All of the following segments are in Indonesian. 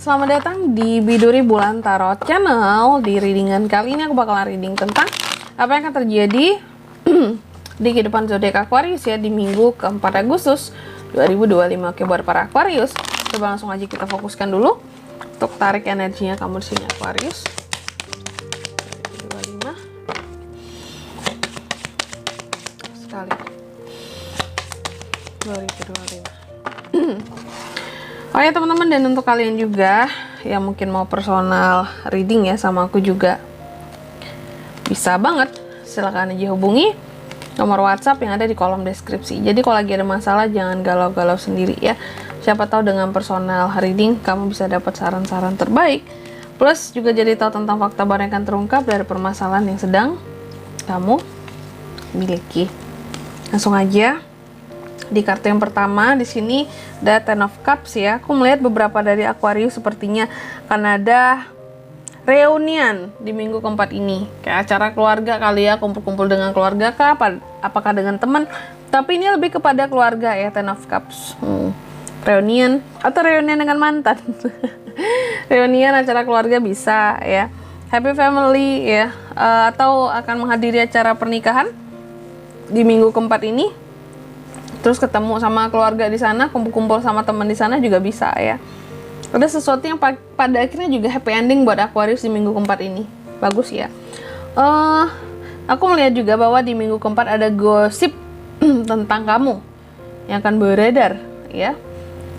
selamat datang di Biduri Bulan Tarot Channel. Di readingan kali ini aku bakalan reading tentang apa yang akan terjadi di kehidupan zodiak Aquarius ya di minggu keempat Agustus 2025. Oke, buat para Aquarius, coba langsung aja kita fokuskan dulu untuk tarik energinya kamu di sini Aquarius. 2025 sekali 2025. Oh ya teman-teman, dan untuk kalian juga yang mungkin mau personal reading ya sama aku juga, bisa banget, silahkan aja hubungi nomor WhatsApp yang ada di kolom deskripsi. Jadi kalau lagi ada masalah jangan galau-galau sendiri ya. Siapa tahu dengan personal reading kamu bisa dapat saran-saran terbaik. Plus juga jadi tahu tentang fakta baru yang akan terungkap dari permasalahan yang sedang kamu miliki. Langsung aja. Di kartu yang pertama di sini ada Ten of Cups ya. Aku melihat beberapa dari Aquarius sepertinya akan ada reunian di minggu keempat ini. Kayak acara keluarga kali ya, kumpul-kumpul dengan keluarga kah? Apakah dengan teman? Tapi ini lebih kepada keluarga ya, Ten of Cups. Reunian atau reunian dengan mantan. Reunian acara keluarga bisa ya. Happy family ya. Atau akan menghadiri acara pernikahan di minggu keempat ini. Terus ketemu sama keluarga di sana, kumpul-kumpul sama teman di sana juga bisa ya. Ada sesuatu yang pada akhirnya juga happy ending buat Aquarius di minggu keempat ini. Bagus ya. Aku melihat juga bahwa di minggu keempat ada gosip tentang kamu yang akan beredar ya.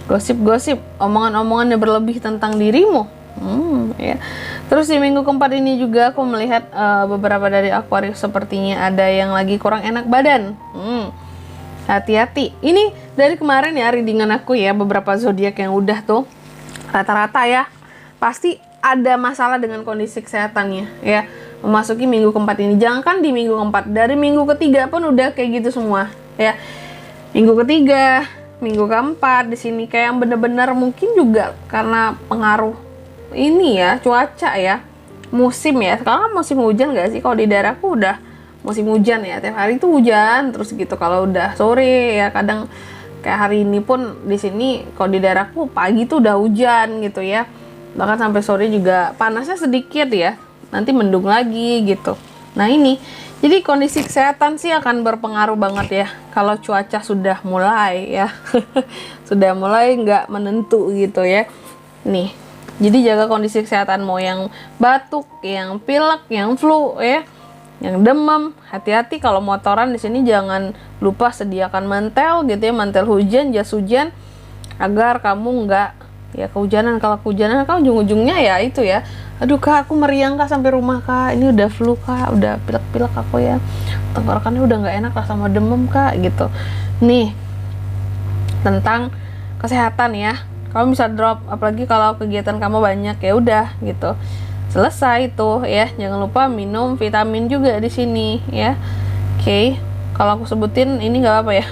Gosip-gosip, omongan-omongan yang berlebih tentang dirimu. Ya. Terus di minggu keempat ini juga aku melihat beberapa dari Aquarius sepertinya ada yang lagi kurang enak badan. Hati-hati. Ini dari kemarin ya readingan aku ya, beberapa zodiak yang udah tuh rata-rata ya pasti ada masalah dengan kondisi kesehatannya ya memasuki minggu keempat ini. Jangan di minggu keempat, dari minggu ketiga pun udah kayak gitu semua ya. Minggu ketiga, minggu keempat di sini kayak yang bener-bener mungkin juga karena pengaruh ini ya, cuaca ya, musim ya. Sekarang musim hujan gak sih? Kalau di daerahku udah musim hujan ya, tiap hari itu hujan terus gitu. Kalau udah sore ya, kadang kayak hari ini pun di sini kalau di daerahku pagi tuh udah hujan gitu ya, bahkan sampai sore juga panasnya sedikit ya, nanti mendung lagi gitu. Nah ini jadi kondisi kesehatan sih akan berpengaruh banget ya kalau cuaca sudah mulai ya sudah mulai nggak menentu gitu ya. Nih, jadi jaga kondisi kesehatan, mau yang batuk, yang pilek, yang flu ya, yang demam. Hati-hati kalau motoran di sini, jangan lupa sediakan mantel gitu ya, mantel hujan, jas hujan, agar kamu nggak ya kehujanan. Kalau kehujanan kan ujung-ujungnya ya itu ya, aduh kak aku meriang kak sampai rumah kak, ini udah flu kak, udah pilek-pilek aku ya, tenggorokannya udah nggak enak lah sama demam kak gitu. Nih tentang kesehatan ya, kamu bisa drop, apalagi kalau kegiatan kamu banyak ya udah gitu. Selesai tuh ya, jangan lupa minum vitamin juga di sini ya. Oke, kalau aku sebutin ini nggak apa ya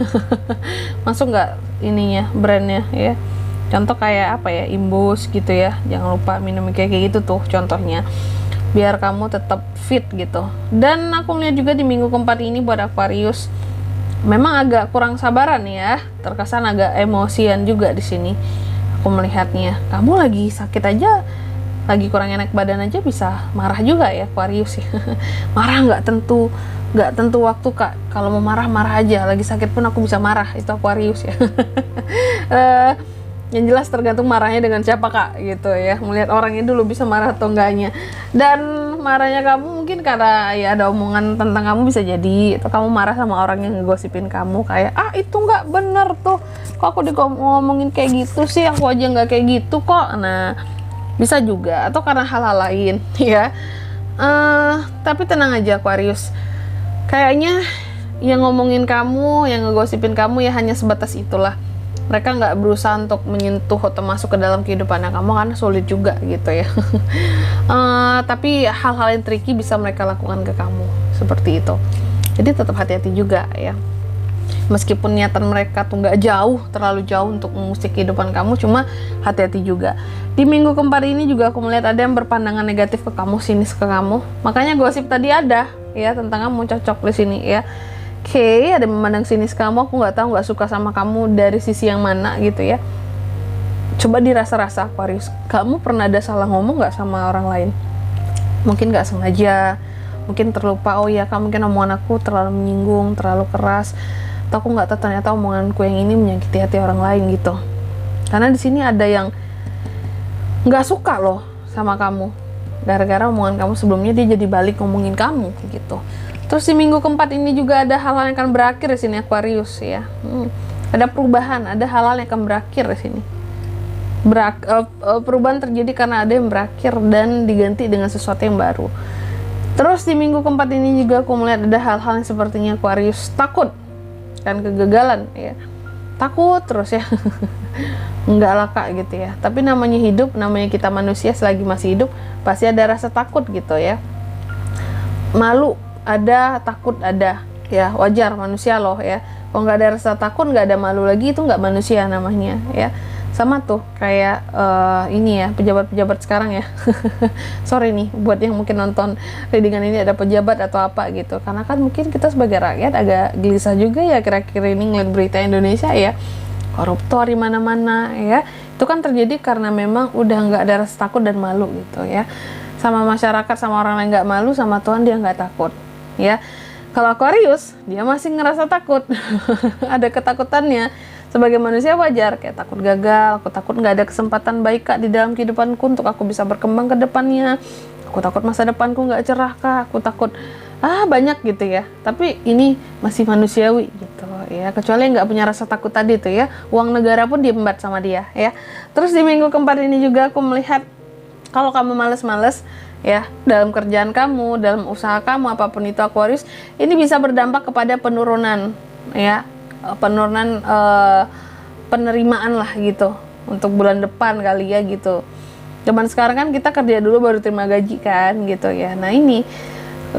masuk nggak ininya brandnya ya, contoh kayak apa ya, Imbus gitu ya, jangan lupa minum kayak gitu tuh contohnya, biar kamu tetap fit gitu. Dan aku lihat juga di minggu keempat ini buat Aquarius memang agak kurang sabaran ya, terkesan agak emosian juga di sini. Aku melihatnya kamu lagi sakit aja, lagi kurang enak badan aja bisa marah juga ya Aquarius ya. Marah nggak tentu waktu kak, kalau mau marah aja, lagi sakit pun aku bisa marah, itu Aquarius ya. Yang jelas tergantung marahnya dengan siapa kak gitu ya, melihat orangnya dulu bisa marah atau enggaknya. Dan marahnya kamu mungkin karena ya ada omongan tentang kamu bisa jadi, atau kamu marah sama orang yang ngegosipin kamu kayak itu nggak bener tuh, kok aku ngomongin kayak gitu sih, aku aja nggak kayak gitu kok. Nah bisa juga, atau karena hal-hal lain ya. Tapi tenang aja Aquarius, kayaknya yang ngomongin kamu, yang ngegosipin kamu ya hanya sebatas itulah. Mereka nggak berusaha untuk menyentuh atau masuk ke dalam kehidupan kamu, karena sulit juga gitu ya. Tapi hal-hal yang tricky bisa mereka lakukan ke kamu seperti itu. Jadi tetap hati-hati juga ya. Meskipun niatan mereka tuh nggak terlalu jauh untuk mengusik kehidupan kamu, cuma hati-hati juga. Di minggu keempat ini juga aku melihat ada yang berpandangan negatif ke kamu, sinis ke kamu. Makanya gosip tadi ada ya tentang kamu, cocok di sini ya. Oke, ada memandang sinis kamu, aku nggak tahu, nggak suka sama kamu dari sisi yang mana gitu ya. Coba dirasa-rasa Aquarius, kamu pernah ada salah ngomong nggak sama orang lain? Mungkin nggak sengaja, mungkin terlupa, oh ya Kak, mungkin omongan aku terlalu menyinggung, terlalu keras, atau aku nggak tahu ternyata omonganku yang ini menyakiti hati orang lain gitu. Karena di sini ada yang nggak suka loh sama kamu, gara-gara omongan kamu sebelumnya dia jadi balik ngomongin kamu gitu. Terus di minggu keempat ini juga ada hal-hal yang akan berakhir di sini Aquarius ya. Ada perubahan, ada hal-hal yang akan berakhir di sini. Perubahan terjadi karena ada yang berakhir dan diganti dengan sesuatu yang baru. Terus di minggu keempat ini juga aku melihat ada hal-hal yang sepertinya Aquarius takut kan, kegagalan ya, takut terus ya. Enggak lah Kak gitu ya, tapi namanya hidup, namanya kita manusia, selagi masih hidup pasti ada rasa takut gitu ya. Malu ada, takut ada ya, wajar, manusia loh ya. Kalau nggak ada rasa takut, nggak ada malu lagi, itu nggak manusia namanya ya. Sama tuh kayak ini ya, pejabat-pejabat sekarang ya. Sorry nih buat yang mungkin nonton readingan ini ada pejabat atau apa gitu, karena kan mungkin kita sebagai rakyat agak gelisah juga ya kira-kira ini ngeliat berita Indonesia ya, koruptor di mana-mana ya. Itu kan terjadi karena memang udah nggak ada rasa takut dan malu gitu ya. Sama masyarakat, sama orang lain nggak malu, sama Tuhan dia nggak takut ya. Kalau Aquarius dia masih ngerasa takut. Ada ketakutannya. Sebagai manusia wajar, kayak takut gagal, aku takut nggak ada kesempatan baik Kak di dalam kehidupanku untuk aku bisa berkembang ke depannya, aku takut masa depanku nggak cerah Kak, aku takut banyak gitu ya. Tapi ini masih manusiawi gitu loh ya, kecuali nggak punya rasa takut tadi tuh ya, uang negara pun diembat sama dia ya. Terus di minggu keempat ini juga aku melihat kalau kamu males-males ya dalam kerjaan kamu, dalam usaha kamu, apapun itu Aquarius, ini bisa berdampak kepada penurunan ya, penurunan penerimaan lah gitu untuk bulan depan kali ya gitu. Zaman sekarang kan kita kerja dulu baru terima gaji kan gitu ya. Nah ini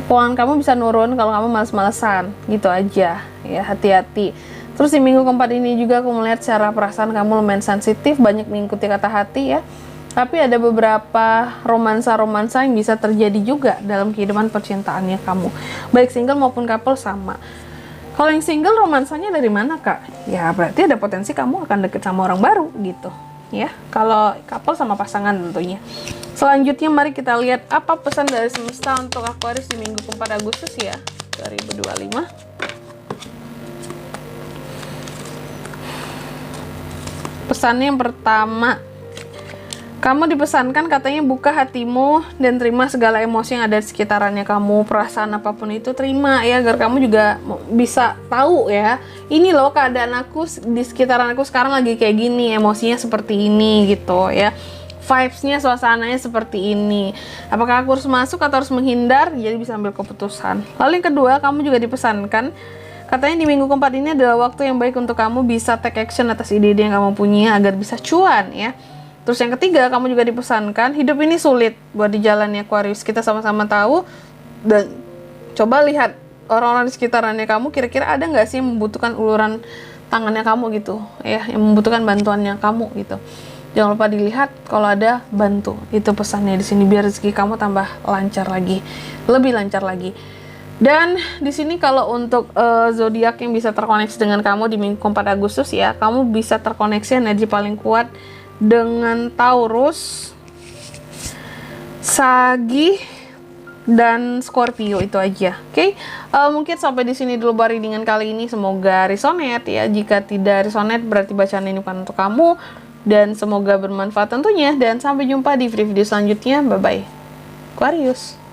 keuangan kamu bisa nurun kalau kamu males-malesan gitu aja ya, hati-hati. Terus di minggu keempat ini juga aku melihat secara perasaan kamu lumayan sensitif, banyak mengikuti kata hati ya. Tapi ada beberapa romansa-romansa yang bisa terjadi juga dalam kehidupan percintaannya kamu, baik single maupun couple sama. Kalau yang single romansanya dari mana Kak? Ya berarti ada potensi kamu akan deket sama orang baru gitu ya. Kalau couple sama pasangan tentunya. Selanjutnya mari kita lihat apa pesan dari semesta untuk Aquarius di minggu keempat Agustus ya 2025. Pesannya yang pertama, kamu dipesankan katanya buka hatimu dan terima segala emosi yang ada di sekitarannya kamu. Perasaan apapun itu terima ya, agar kamu juga bisa tahu ya, ini loh keadaan aku di sekitaran aku sekarang lagi kayak gini, emosinya seperti ini gitu ya, vibes-nya, suasananya seperti ini. Apakah aku harus masuk atau harus menghindar? Jadi bisa ambil keputusan. Lalu yang kedua, kamu juga dipesankan katanya di minggu keempat ini adalah waktu yang baik untuk kamu bisa take action atas ide-ide yang kamu punya agar bisa cuan ya. Terus yang ketiga, kamu juga dipesankan, hidup ini sulit buat dijalani Aquarius. Kita sama-sama tahu, dan coba lihat orang-orang di sekitarannya kamu, kira-kira ada nggak sih yang membutuhkan uluran tangannya kamu gitu, ya, yang membutuhkan bantuannya kamu gitu. Jangan lupa dilihat, kalau ada, bantu. Itu pesannya di sini, biar rezeki kamu tambah lancar lagi, lebih lancar lagi. Dan di sini kalau untuk zodiak yang bisa terkoneksi dengan kamu di minggu 4 Agustus ya, kamu bisa terkoneksi energi paling kuat dengan Taurus, Sagih, dan Scorpio. Itu aja. Oke? Mungkin sampai di sini dulu readingan kali ini. Semoga resonate ya. Jika tidak resonate berarti bacaan ini bukan untuk kamu, dan semoga bermanfaat tentunya. Dan sampai jumpa di video selanjutnya. Bye bye Aquarius.